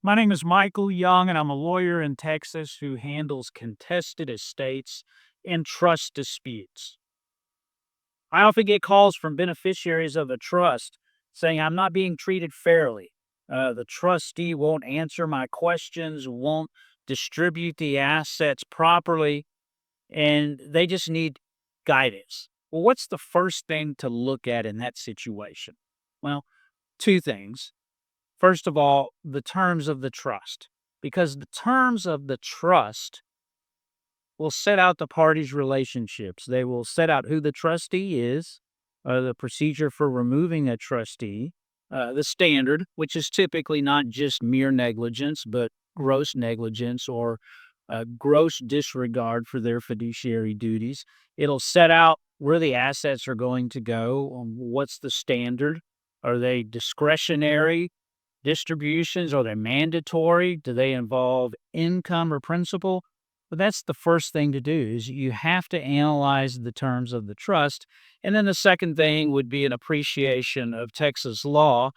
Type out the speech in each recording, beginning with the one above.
My name is Michael Young, and I'm a lawyer in Texas who handles contested estates and trust disputes. I often get calls from beneficiaries of a trust saying I'm not being treated fairly. The trustee won't answer my questions, won't distribute the assets properly, and they just need guidance. Well, what's the first thing to look at in that situation? Well, two things. First of all, the terms of the trust, because the terms of the trust will set out the parties' relationships. They will set out who the trustee is, the procedure for removing a trustee, the standard, which is typically not just mere negligence, but gross negligence or gross disregard for their fiduciary duties. It'll set out where the assets are going to go, what's the standard. Are they discretionary distributions? Are they mandatory? Do they involve income or principal? But that's the first thing to do is you have to analyze the terms of the trust. And then the second thing would be an appreciation of Texas law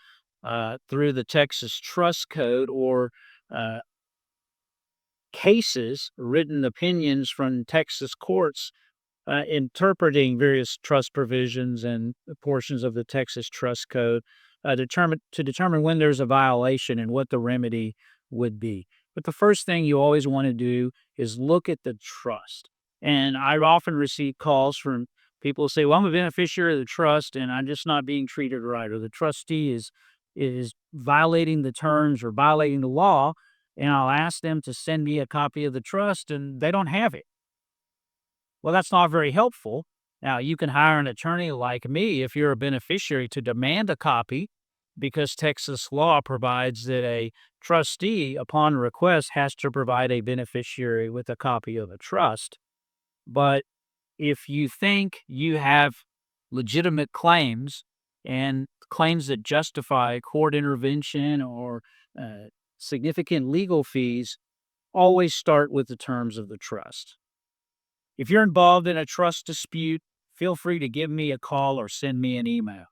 through the Texas Trust Code or uh, cases, written opinions from Texas courts interpreting various trust provisions and portions of the Texas Trust Code, to determine when there's a violation and what the remedy would be. But the first thing you always want to do is look at the trust. And I often receive calls from people who say, "Well, I'm a beneficiary of the trust, and I'm just not being treated right, or the trustee is violating the terms or violating the law." And I'll ask them to send me a copy of the trust, and they don't have it. Well, that's not very helpful. Now, you can hire an attorney like me if you're a beneficiary to demand a copy because Texas law provides that a trustee, upon request, has to provide a beneficiary with a copy of a trust. But if you think you have legitimate claims and claims that justify court intervention or uh, significant legal fees, always start with the terms of the trust. If you're involved in a trust dispute, feel free to give me a call or send me an email.